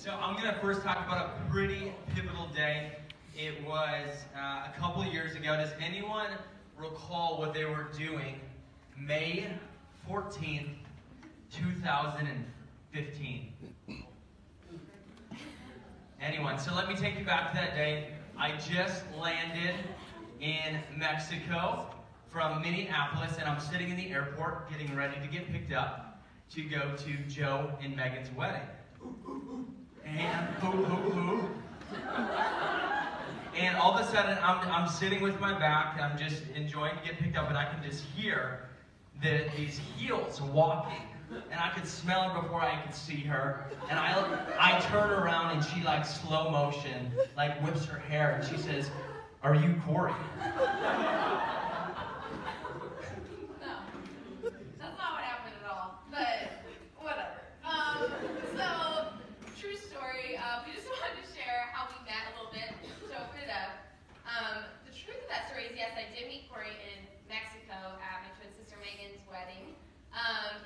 So I'm going to first talk about a pretty pivotal day. It was a couple of years ago. Does anyone recall what they were doing May 14th, 2015? Anyone? So let me take you back to that day. I just landed in Mexico from Minneapolis, and I'm sitting in the airport getting ready to get picked up to go to Joe and Megan's wedding. And and all of a sudden, I'm sitting with my back, I'm just enjoying to get picked up, and I can just hear these heels walking. And I could smell her before I could see her. And I turn around, and she, like, slow motion, like, whips her hair, and she says, "Are you Corey?"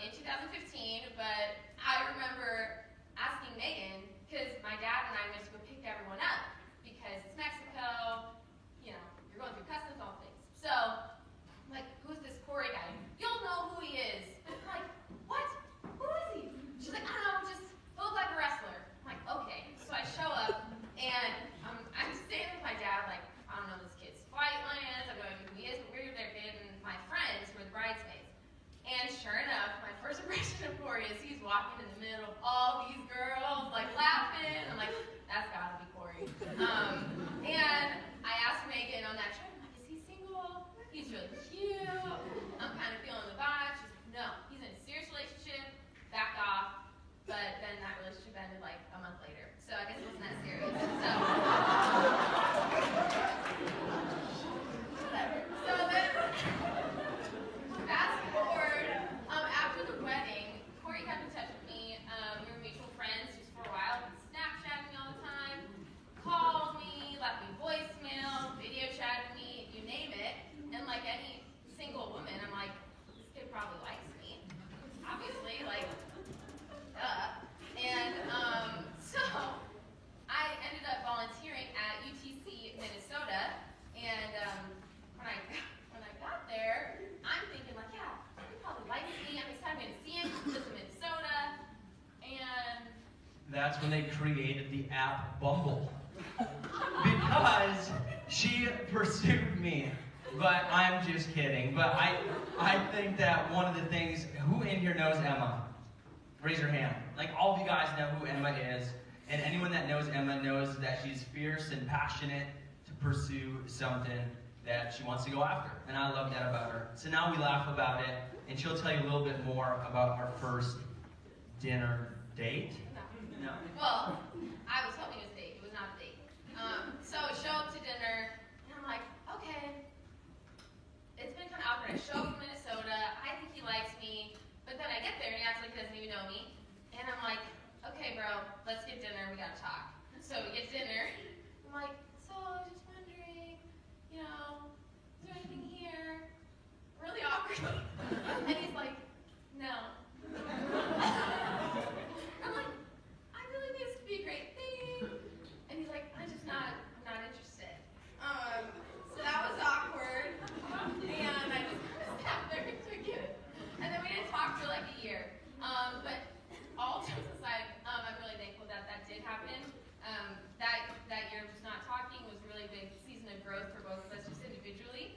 In 2015, but I remember asking Megan, because my dad and I went to go pick everyone up, because it's Mexico, you know, you're going through customs, all things. So, I'm like, who's this Corey guy? You'll know who he is. I'm like, what? Who is he? She's like, I don't know, just look like a wrestler. I'm like, okay. So I show up, and I'm staying with my dad, like, I don't know this kid's flight lines, I don't know who he is, but we're there getting my friends who are the bridesmaids. And sure enough, my first impression of Corey is he's walking in the middle of all these girls, like laughing. I'm like, that's gotta be Corey. And I asked Megan on that trip, I'm like, is he single? He's really cute. I'm kind of feeling the vibe. She's like, no, he's in a serious relationship. Backed off. But then that relationship ended like a month later. So I guess it wasn't that serious. So, whatever. So then, fast forward, after the wedding, Corey got in touch with me. We were mutual friends just for a while. He Snapchatted me all the time, called me, left me voicemail, video chatted me, you name it. And like any single woman, I'm like, this kid probably likes me. Obviously, like, duh. And so I ended up volunteering at UTC Minnesota. And when I got there, I'm thinking like, yeah, he probably likes me. I'm excited to see him. He lives in Minnesota. And That's when they created the app Bumble. Because she pursued me. But I'm just kidding. But I think that one of the things, who in here knows Emma? Raise your hand. Like, all of you guys know who Emma is. And anyone that knows Emma knows that she's fierce and passionate to pursue something that she wants to go after. And I love that about her. So now we laugh about it, and she'll tell you a little bit more about our first dinner date. No. Well, I was hoping it was a date. It was not a date. So I show up to dinner, and I'm like, okay. It's been kind of awkward. I show up from Minnesota. I think he likes me. But then I get there, and he acts like he doesn't even know me. And I'm like, okay, bro, let's get dinner. We got to talk. So we get dinner. I'm like, so just wondering, you know, is there anything here? Really awkward. And he's like, no. I'm like, I really think this could be a great thing. And he's like, I'm not interested. So that was awkward. And I just sat there and took it. And then we didn't talk for like a year. But all jokes aside, I'm really thankful that that did happen. That year of just not talking was a really big season of growth for both of us, just individually.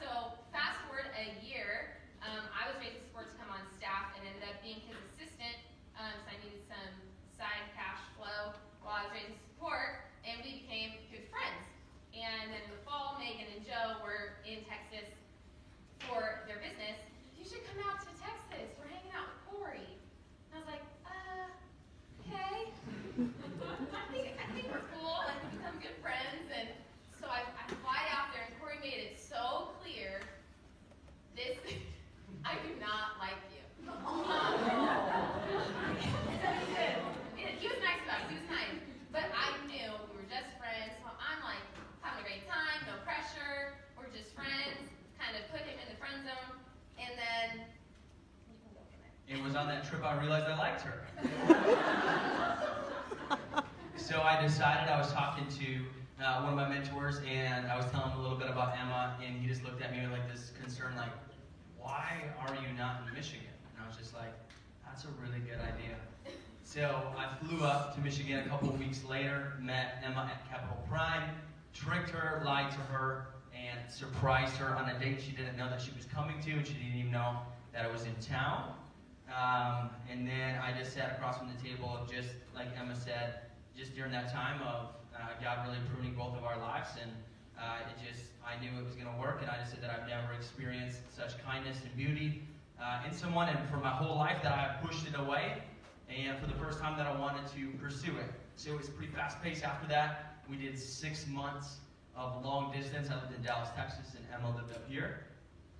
So fast forward a year, I was raising support to come on staff and ended up being his assistant. So I needed some side cash flow while I was raising support, and we became good friends. And then in the fall, Megan and Joe were in Texas for their business. You should come out to Texas. We're hanging out with Corey. And I was like, okay. I think we're cool. Like, we become good friends. And so I fly out there, and Corey made it so clear, I do not like you. He was nice about it. He was nice. But I knew we were just friends. So I'm like, having a great time, no pressure. We're just friends. Kind of put him in the friend zone. And then It was on that trip I realized I liked her. so I decided, I was talking to one of my mentors, and I was telling him a little bit about Emma, and he just looked at me with like this concern, like, why are you not in Michigan? And I was just like, that's a really good idea. So I flew up to Michigan a couple of weeks later, met Emma at Capital Prime, tricked her, lied to her, and surprised her on a date she didn't know that she was coming to, and she didn't even know that I was in town. And then I just sat across from the table, just like Emma said, just during that time of God really pruning both of our lives, and I knew it was going to work, and I just said that I've never experienced such kindness and beauty in someone, and for my whole life that I pushed it away, and for the first time that I wanted to pursue it. So it was pretty fast-paced after that. We did 6 months of long distance. I lived in Dallas, Texas, and Emma lived up here.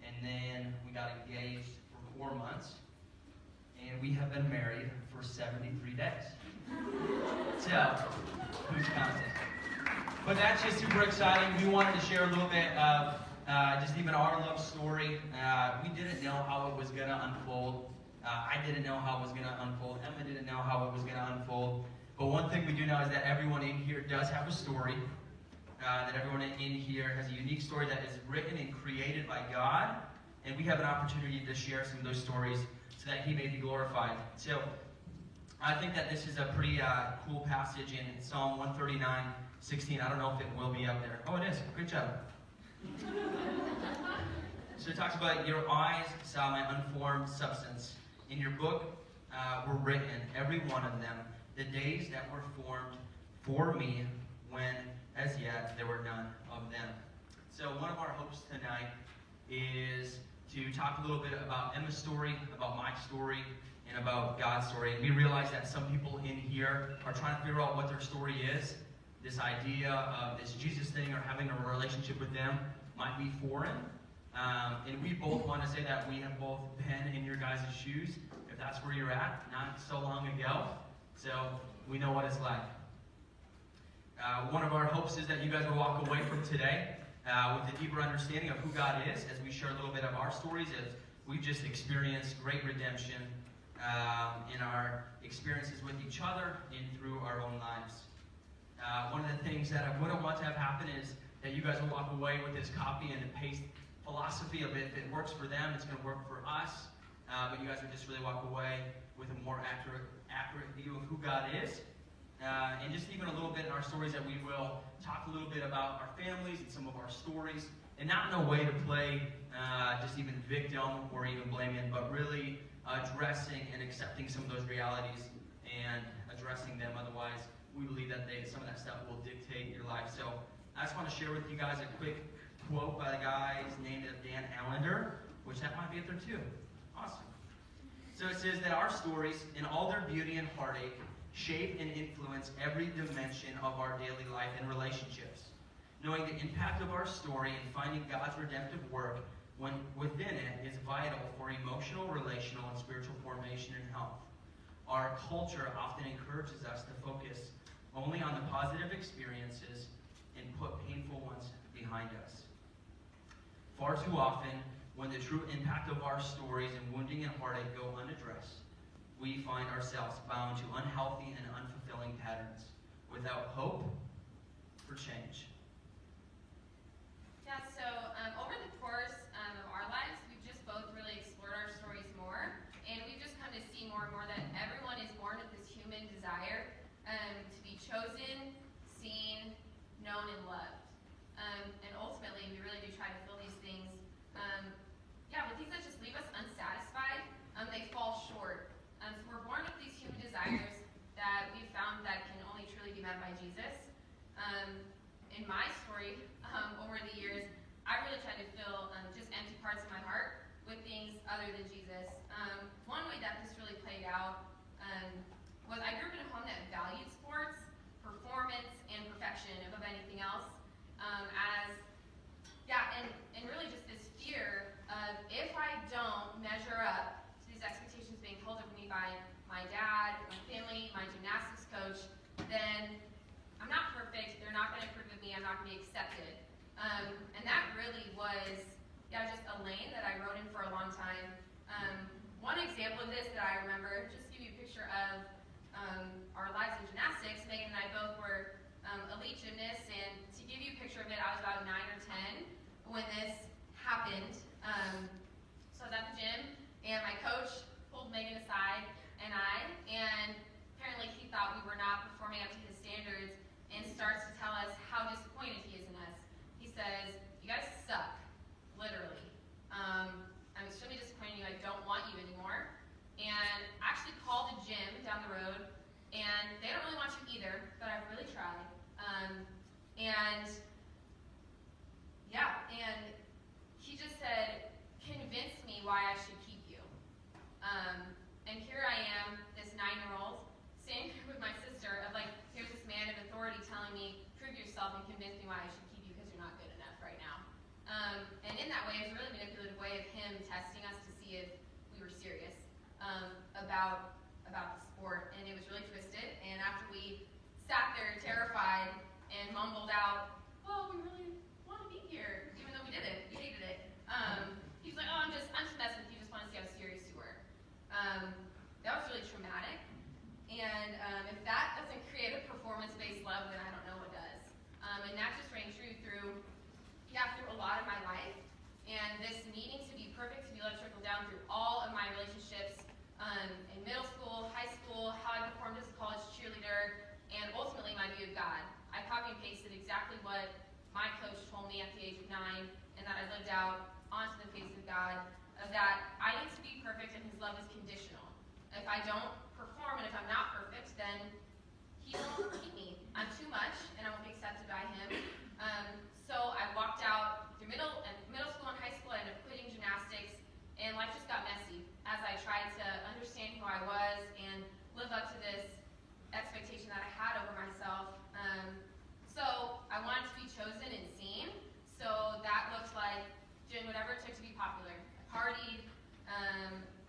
And then we got engaged for 4 months, and we have been married for 73 days. So, who's counting? But that's just super exciting. We wanted to share a little bit of just even our love story. We didn't know how it was going to unfold. I didn't know how it was going to unfold. Emma didn't know how it was going to unfold. But one thing we do know is that everyone in here does have a story. That everyone in here has a unique story that is written and created by God. And we have an opportunity to share some of those stories so that He may be glorified. So I think that this is a pretty cool passage in Psalm 139:16. I don't know if it will be up there. Oh, it is. Good job. So it talks about, your eyes saw my unformed substance. In your book were written, every one of them, the days that were formed for me, when as yet there were none of them. So one of our hopes tonight is to talk a little bit about Emma's story, about my story, and about God's story. And we realize that some people in here are trying to figure out what their story is. This idea of this Jesus thing or having a relationship with them might be foreign. And we both want to say that we have both been in your guys' shoes, if that's where you're at, not so long ago. So we know what it's like. One of our hopes is that you guys will walk away from today with a deeper understanding of who God is, as we share a little bit of our stories, as we've just experienced great redemption in our experiences with each other and through our own lives. One of the things that I wouldn't want to have happen is that you guys will walk away with this copy and paste philosophy of it. If it works for them, it's going to work for us. But you guys would just really walk away with a more accurate view of who God is. And just even a little bit in our stories that we will talk a little bit about our families and some of our stories. And not in a way to play just even victim or even blaming, but really addressing and accepting some of those realities and addressing them. Otherwise, we believe that some of that stuff will dictate your life. So I just want to share with you guys a quick quote by the guy's name is Dan Allender, which that might be up there too. Awesome. So it says that our stories, in all their beauty and heartache, shape and influence every dimension of our daily life and relationships. Knowing the impact of our story and finding God's redemptive work within it is vital for emotional, relational, and spiritual formation and health. Our culture often encourages us to focus only on the positive experiences and put painful ones behind us. Far too often, when the true impact of our stories and wounding and heartache go unaddressed, we find ourselves bound to unhealthy and unfulfilling patterns without hope for change. Yeah, so over the course of our lives, we've just both really explored our stories more, and we've just come to see more and more that everyone is born with this human desire to be chosen, seen, known, and loved. And ultimately, we really do try to fill these things. With things that just leave us unsatisfied, they fall short. So we're born with these human desires that we've found that can only truly be met by Jesus. In my story, over the years, I really tried to fill just empty parts of my heart with things other than Jesus. One way that this really played out was I grew up in a home that valued sports, performance, and perfection above anything else. And really just this fear of if I don't measure up to these expectations being held of me by my dad, my family, my gymnastics coach, then I'm not perfect, they're not going to approve of me, I'm not going to be accepted. And that really was, just a lane that I rode in for a long time. One example of this that I remember, just to give you a picture of our lives in gymnastics, Megan and I both were And yeah, and he just said, convince me why I should keep you. And here I am, this 9-year-old, sitting with my sister of like, here's this man of authority telling me, prove yourself and convince me why I should keep you because you're not good enough right now. And in that way, it was a really manipulative way of him testing us to see if we were serious about the sport. And it was really twisted. And after we sat there terrified and mumbled out, well, we really want to be here, even though we didn't. We hated it. He was like, oh, I'm just messing with you. Just want to see how serious you were. That was really traumatic. And if that doesn't create a performance-based love, then I don't know what does. And that just rang true through a lot of my life. And this needing to be perfect, to be let trickle down through all of my relationships in middle school, high school, how I performed as a college cheerleader, and ultimately my view of God. I copy and pasted exactly what my coach told me at the age of 9, and that I lived out onto the face of God, of that I need to be perfect and his love is conditional. If I don't perform and if I'm not perfect, then he won't keep me. I'm too much and I won't be accepted by him. So I walked out through middle school and high school. I ended up quitting gymnastics, and life just got messy as I tried to understand who I was and live up to this expectation that I had over myself. So I wanted to be chosen and seen. So that looked like doing whatever it took to be popular. I partied,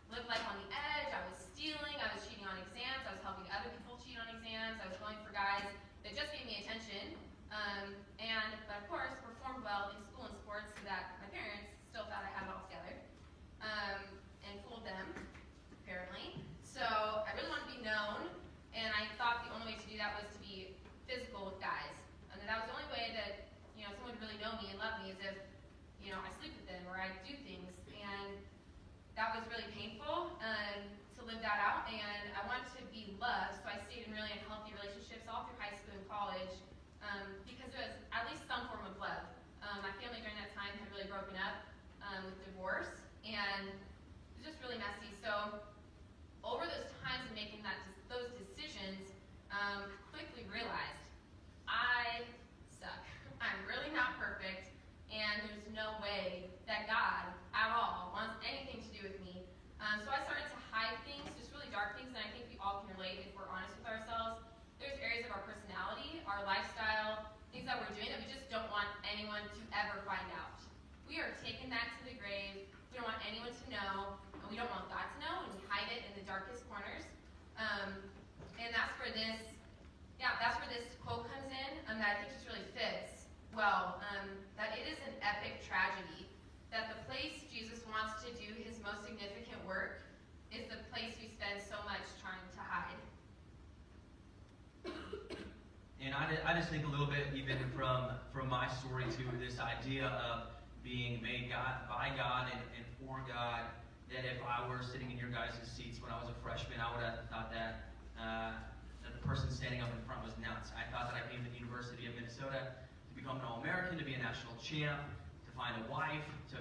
lived life on the edge. I was stealing. I was cheating on exams. I was helping other people cheat on exams. I was going for guys that just gave me attention. But of course, performed well in school and sports so that my parents still thought I had it all together. And fooled them, apparently. So I really wanted to be known, and I thought the only way to do that was to be physical with guys. And that was the only way that, someone would really know me and love me is if, I sleep with them or I do things. And that was really painful to live that out, and I wanted to be loved, so I stayed in really unhealthy relationships all through high school and college because it was at least some form of love. My family during that time had really broken up with divorce, and it was just really messy. So over those times of making those decisions, quickly realized I suck. I'm really not perfect, and there's no way that God at all wants anything to do with me. So I started to hide things, just really dark things, and I think we all can relate if we're honest with ourselves. There's areas of our personality, our lifestyle, things that we're doing that we just don't want anyone to ever find out. We are taking that to the grave. We don't want anyone to know, and we don't want God to know, and we hide it in the darkest corners. And that's where this quote comes in, that I think just really fits well, that it is an epic tragedy that the place Jesus wants to do his most significant work is the place we spend so much trying to hide. And I just think a little bit even from my story to this idea of being made by God and for God, that if I were sitting in your guys' seats when I was a freshman, I would have thought that the person standing up in front was nuts. I thought that I came to the University of Minnesota to become an All-American, to be a national champ, to find a wife, to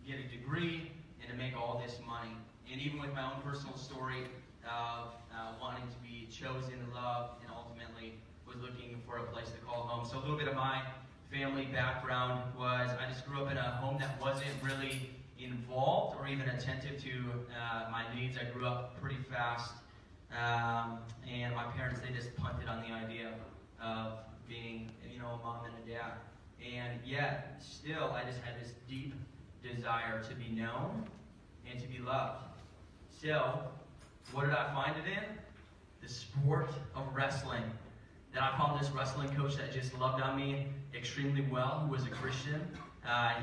get a degree, and to make all this money. And even with my own personal story of wanting to be chosen, loved, and ultimately was looking for a place to call home. So a little bit of my family background was I just grew up in a home that wasn't really involved or even attentive to my needs. I grew up pretty fast, and my parents, they just punted on the idea of being, a mom and a dad. And yet, still, I just had this deep desire to be known and to be loved. So, what did I find it in? The sport of wrestling. Then I found this wrestling coach that just loved on me extremely well, who was a Christian.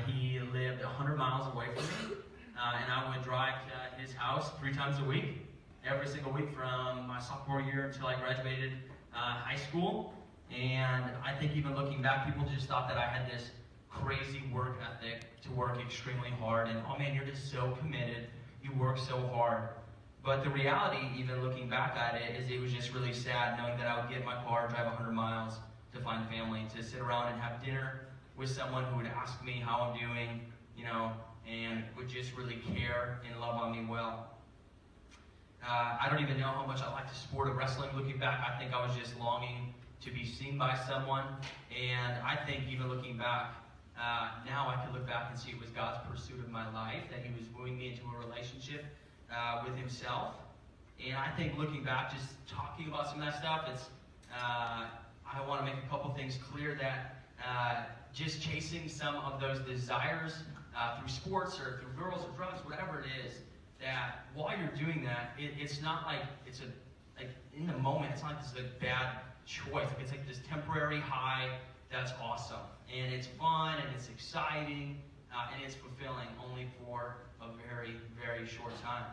He lived 100 miles away from me, and I would drive to his house 3 times a week, every single week from my sophomore year until I graduated high school. And I think even looking back, people just thought that I had this crazy work ethic to work extremely hard, and oh man, you're just so committed, you work so hard. But the reality, even looking back at it, is it was just really sad knowing that I would get in my car, drive 100 miles to find family, to sit around and have dinner with someone who would ask me how I'm doing, and would just really care and love on me well. I don't even know how much I liked the sport of wrestling. Looking back, I think I was just longing to be seen by someone. And I think even looking back, now I can look back and see it was God's pursuit of my life, that he was wooing me into a relationship with himself. And I think looking back, just talking about some of that stuff, I want to make a couple things clear that just chasing some of those desires through sports or through girls or drugs, whatever it is, that while you're doing that, it's not like it's like in the moment, it's not like this is a bad choice. Like it's like this temporary high that's awesome. And it's fun and it's exciting and it's fulfilling only for a very, very short time.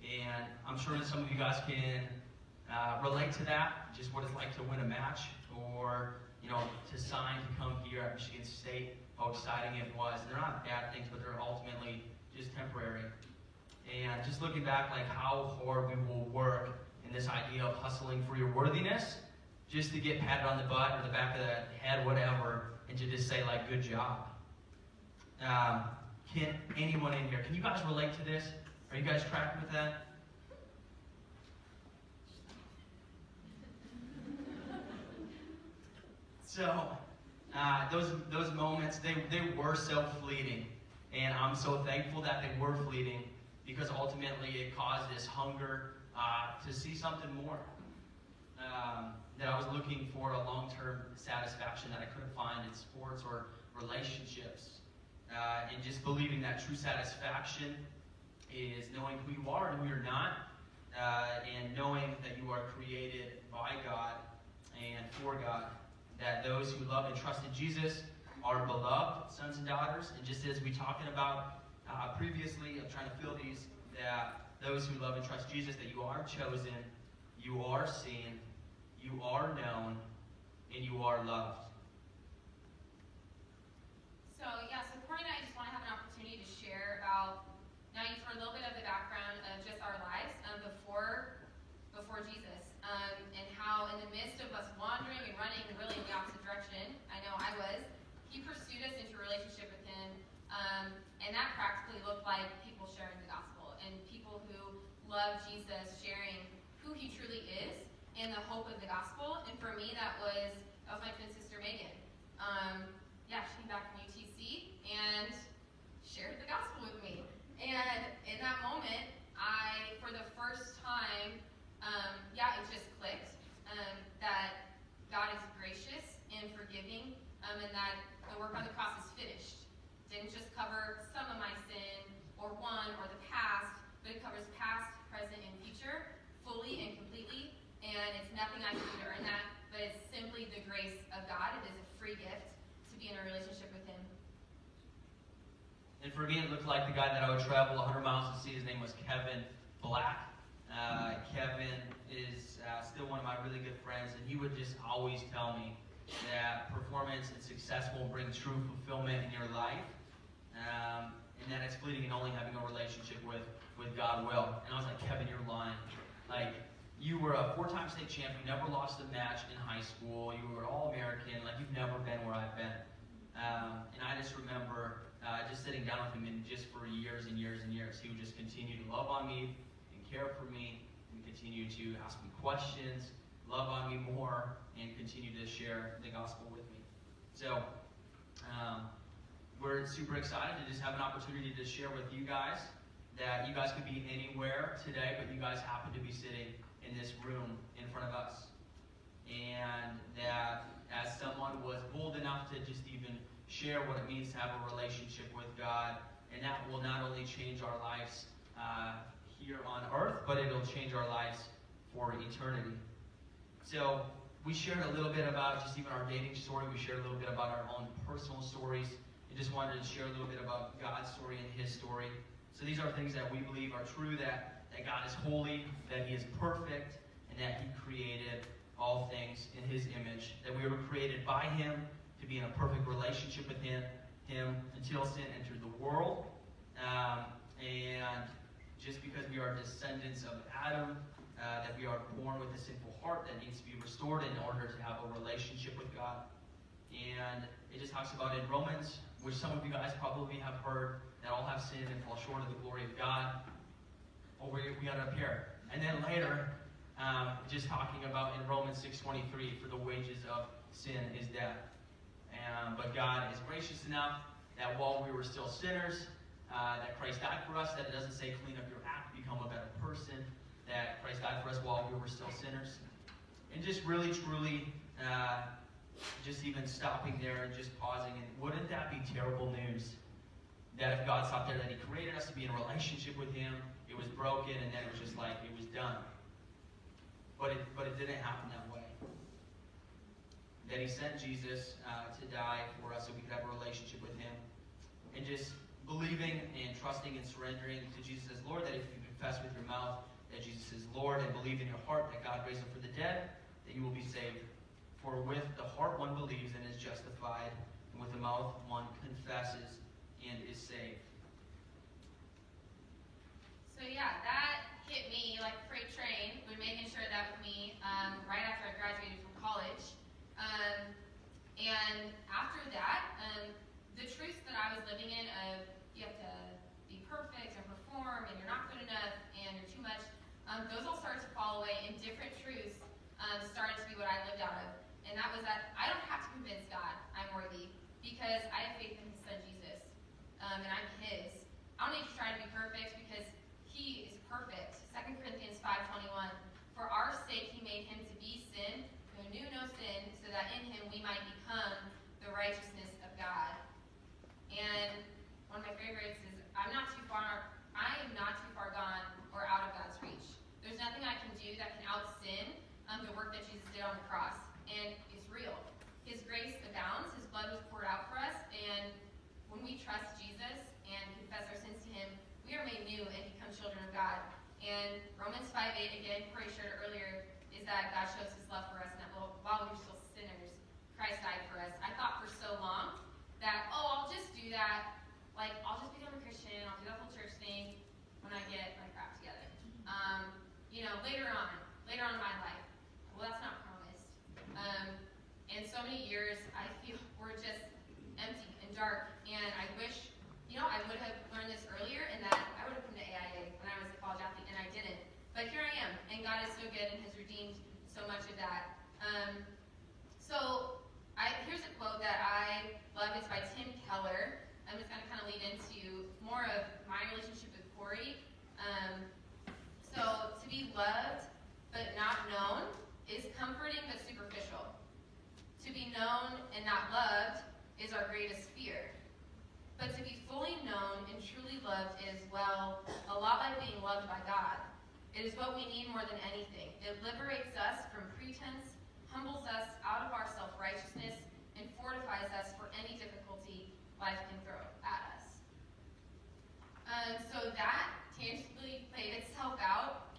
And I'm sure that some of you guys can relate to that, just what it's like to win a match or, to sign to come here at Michigan State, how exciting it was. They're not bad things, but they're ultimately just temporary. And just looking back, like how hard we will work in this idea of hustling for your worthiness, just to get patted on the butt or the back of the head, whatever, and to just say, like, good job. Can anyone in here, can you guys relate to this? Are you guys tracking with that? So, those moments, they were so fleeting. And I'm so thankful that they were fleeting because ultimately it caused this hunger to see something more. That I was looking for a long-term satisfaction that I couldn't find in sports or relationships. And just believing that true satisfaction is knowing who you are and who you're not, and knowing that you are created by God and for God. That those who love and trust in Jesus are beloved sons and daughters. And just as we talking about previously, I'm trying to fill these, that those who love and trust Jesus, that you are chosen, you are seen, you are known, and you are loved. So Courtney and I just want to have an opportunity to share about, now you've heard a little bit of the background of just our lives before Jesus, and how in the midst of us wandering and running really in the opposite direction, I know I was, he pursued us into a relationship with him, and that practically looked like people sharing the gospel, and people who love Jesus sharing who he truly is and the hope of the gospel. And for me, that was my twin sister Megan. She came back from UTC and shared the gospel with me. And in that moment, for the first time, it just clicked that God is gracious and forgiving, and that the work on the cross is finished. It didn't just cover some of my sin or one or the past, but it covers past, present, and future fully and completely. And it's nothing I can do to earn that, but it's simply the grace of God. It is a free gift to be in a relationship with him. And for me, it looked like the guy that I would travel 100 miles to see. His name was Kevin Black. Kevin is still one of my really good friends, and he would just always tell me that performance and success will bring true fulfillment in your life, and that it's fleeting and only having a relationship with God will. And I was like, Kevin, you're lying. Like, you were a 4-time state champ. You never lost a match in high school. You were All-American. Like, you've never been where I've been. And I just remember just sitting down with him, and just for years and years and years, he would just continue to love on me and care for me and continue to ask me questions, love on me more, and continue to share the gospel with me. So we're super excited to just have an opportunity to share with you guys that you guys could be anywhere today, but you guys happen to be sitting in this room in front of us. And that as someone was bold enough to just even share what it means to have a relationship with God, and that will not only change our lives here on earth, but it'll change our lives for eternity. So we shared a little bit about just even our dating story. We shared a little bit about our own personal stories, and just wanted to share a little bit about God's story and his story. So these are things that we believe are true, that God is holy, that he is perfect, and that he created all things in his image, that we were created by him to be in a perfect relationship with him until sin entered the world. And just because we are descendants of Adam, that we are born with a sinful heart that needs to be restored in order to have a relationship with God. And it just talks about in Romans, which some of you guys probably have heard, that all have sinned and fall short of the glory of God. We got it up here. And then later, just talking about in Romans 6:23, for the wages of sin is death. But God is gracious enough that while we were still sinners, that Christ died for us, that it doesn't say clean up your act, become a better person, that Christ died for us while we were still sinners. And just really, truly, just even stopping there and just pausing, and wouldn't that be terrible news? That if God stopped there, that He created us to be in a relationship with Him, it was broken, and then it was just like, it was done. But it didn't happen that way. That He sent Jesus to die for us so we could have a relationship with Him. And just believing and trusting and surrendering to Jesus as Lord, that if you confess with your mouth that Jesus is Lord and believe in your heart that God raised Him from the dead, that you will be saved. For with the heart one believes and is justified, and with the mouth one confesses and is saved. So yeah, that hit me like a freight train when making sure that with me right after I graduated from college. And after that, the truths that I was living in of you have to be perfect and perform and you're not good enough and you're too much, those all started to fall away, and different truths started to be what I lived out of. And that was that I don't have to convince God I'm worthy because I have faith in His Son Jesus, and I'm His. I don't need to try to be perfect because He is perfect. 2 Corinthians 5:21. For our sake He made Him to be sin who knew no sin, so that in Him we might become the righteousness of God. And one of my favorites is I am not too far gone or out of God's reach. There's nothing I can do that can out-sin the work that Jesus did on the cross. And it's real. His grace abounds. His blood was poured out for us. And when we trust Jesus and confess our sins to Him, we are made new and become children of God. And Romans 5:8, again, Corey shared it earlier, is that God shows His love for us, and that while we were still sinners, Christ died for us. I thought for so long that, I'll just do that. Like, I'll just become a Christian. I'll do that whole church thing when I get my crap together. Later on in my life. Well, that's not promised. And so many years, I feel we're just empty and dark. And I wish, I would have learned this earlier, and that I would have come to AIA when I was a college athlete, and I didn't. But here I am, and God is so good and has redeemed so much of that. Here's a quote that I love. It's by Tim Keller. I'm just going to kind of lead into more of my relationship with Corey. To be loved but not known is comforting but superficial. To be known and not loved is our greatest fear. But to be fully known and truly loved is, well, a lot like being loved by God. It is what we need more than anything. It liberates us from pretense, humbles us out of our self-righteousness, and fortifies us for any difficulty life can throw at us. So that tangibly played itself out.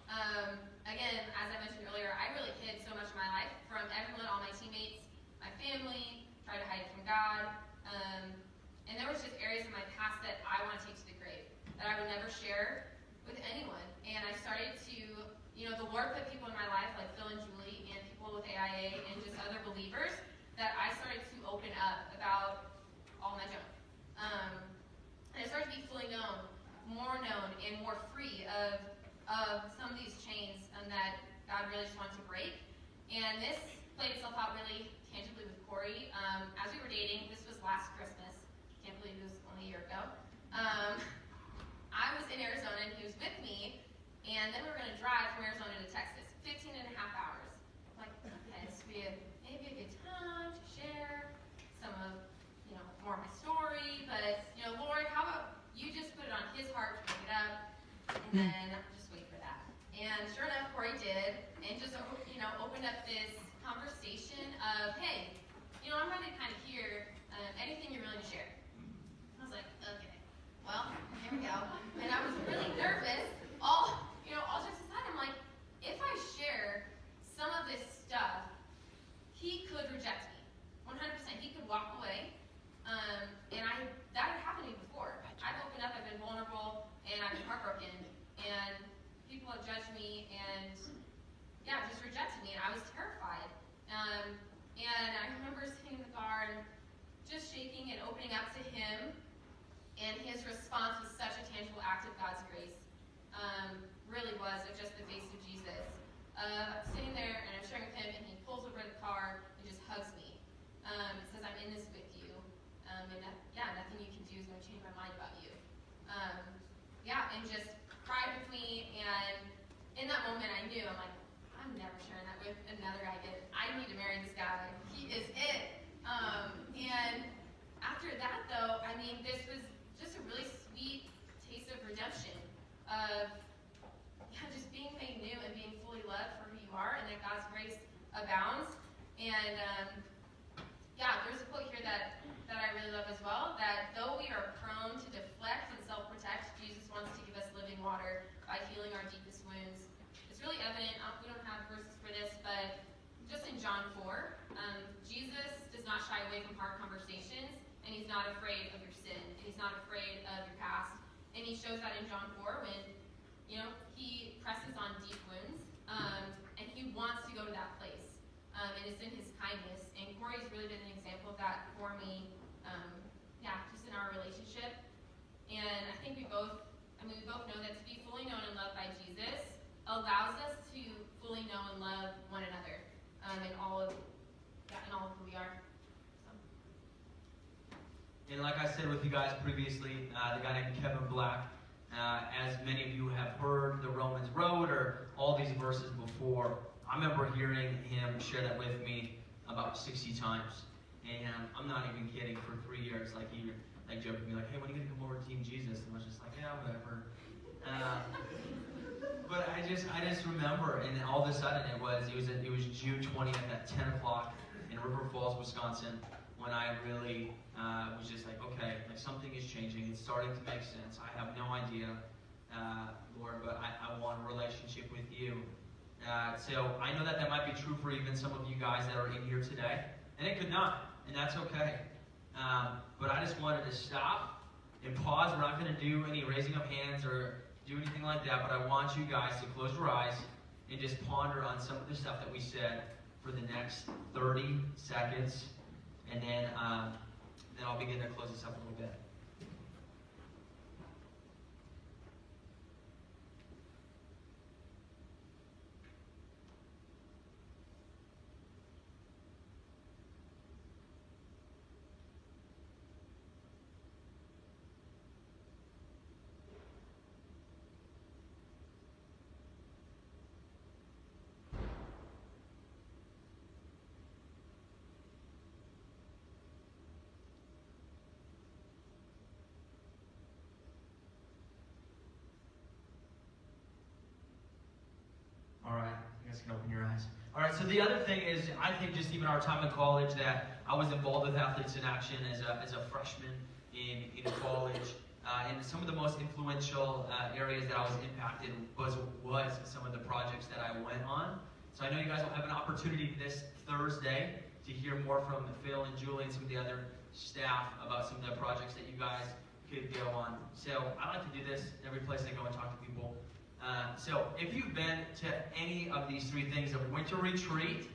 Again, as I mentioned earlier, I really hid so much of my life from everyone, all my teammates, my family, tried to hide it from God. And there was just areas of my past that I want to take to the grave, that I would never share with anyone. And I started to, the Lord put people in my life like Phil and Julie and people with AIA and just other believers that I started to open up about all my junk. And I started to be fully known, more known, and more free of some of these chains that God really just wanted to break. And this played itself out really tangibly with Corey. As we were dating, this was last Christmas. Can't believe it was only a year ago. I was in Arizona and he was with me, and then we were going to drive from Arizona to Texas, 15 and a half hours. I'm like, okay, this would be maybe a good time to share some of, more of my story, but, Lord, how about you just put it on His heart to bring it up, and then just wait for that. And sure enough, Corey did, and just, opened up this conversation of, hey, I'm ready to kind of hear anything you're willing to share. I was like, okay, well, here we go. And I was really nervous. All jokes aside, I'm like, if I share some of this stuff, he could reject me. 100%. He could walk away. That had happened to me before. I've opened up, I've been vulnerable, and I've been heartbroken. And people have judged me and, just rejected me. And I was terrified. And I remember sitting in the car and just shaking and opening up to him. And his response was such a tangible act of God's grace. Really was of just the face of Jesus. after that, though, I mean, this was just a really sweet taste of redemption, of just being made new and being fully loved for who you are, and that God's grace abounds. And there's a quote here that I really love as well, that though we are prone to deflect and self-protect, Jesus wants to give us living water by healing our deepest wounds. It's really evident, we don't have verses for this, but just in John 4, Jesus does not shy away from hard conversations, and he's not afraid of your sin, and he's not afraid of your past. And he shows that in John 4 when, he presses on deep wounds, and he wants to go to that place. And it's in his kindness. And Corey's really been an example of that for me, just in our relationship. And I think we both know that to be fully known and loved by Jesus allows us to fully know and love one another, in all of who we are. So. And like I said with you guys previously, the guy named Kevin Black, as many of you have heard the Romans Road or all these verses before, I remember hearing him share that with me about 60 times. And I'm not even kidding, for 3 years, he joked with me, hey, when are you going to come over to Team Jesus? And I was just like, yeah, whatever. But I just remember, and all of a sudden it was June 20th at 10 o'clock in River Falls, Wisconsin, when I really was just like, okay, something is changing. It's starting to make sense. I have no idea, Lord, but I want a relationship with you. So I know that might be true for even some of you guys that are in here today, and it could not, and that's okay. But I just wanted to stop and pause. We're not going to do any raising of hands or do anything like that, but I want you guys to close your eyes and just ponder on some of the stuff that we said for the next 30 seconds, and then I'll begin to close this up a little bit. All right, you guys can open your eyes. All right, so the other thing is, I think just even our time in college, that I was involved with Athletes in Action as a freshman in college. And some of the most influential areas that I was impacted was some of the projects that I went on. So I know you guys will have an opportunity this Thursday to hear more from Phil and Julie and some of the other staff about some of the projects that you guys could go on. So I like to do this every place I go and talk to people. So if you've been to any of these three things, of Winter Retreat,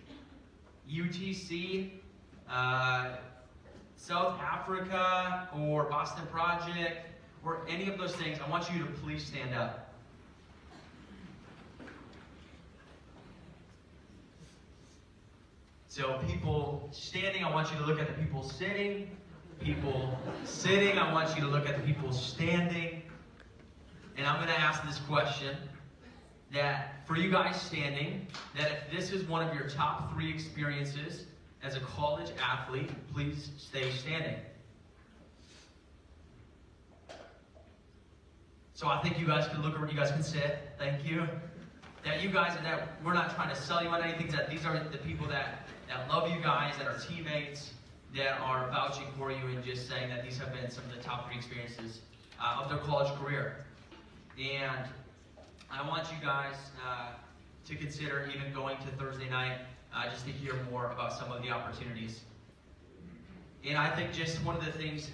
UTC, South Africa, or Boston Project, or any of those things, I want you to please stand up. So people standing, I want you to look at the people sitting. People sitting, I want you to look at the people standing. And I'm going to ask this question, that for you guys standing, that if this is one of your top 3 experiences as a college athlete, please stay standing. So I think you guys can look over, you guys can sit. Thank you. That you guys, that we're not trying to sell you on anything, that these are the people that love you guys, that are teammates, that are vouching for you and just saying that these have been some of the top 3 experiences of their college career. And I want you guys to consider even going to Thursday night just to hear more about some of the opportunities. And I think just one of the things,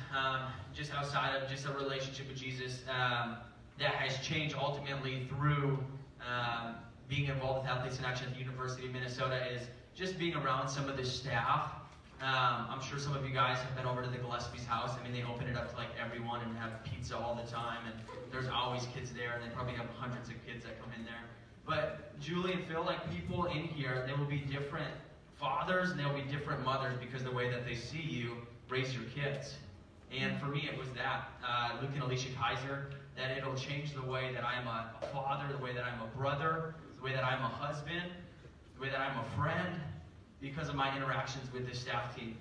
just outside of just a relationship with Jesus, that has changed ultimately through being involved with Athletes in Action at the University of Minnesota is just being around some of the staff. I'm sure some of you guys have been over to the Gillespie's house. I mean, they open it up to everyone and have pizza all the time, and there's always kids there, and they probably have hundreds of kids that come in there. But Julie and Phil, people in here, they will be different fathers and they will be different mothers because of the way that they see you raise your kids. And for me, it was that. Luke and Alicia Kaiser, that it'll change the way that I'm a father, the way that I'm a brother, the way that I'm a husband, the way that I'm a friend, because of my interactions with this staff team.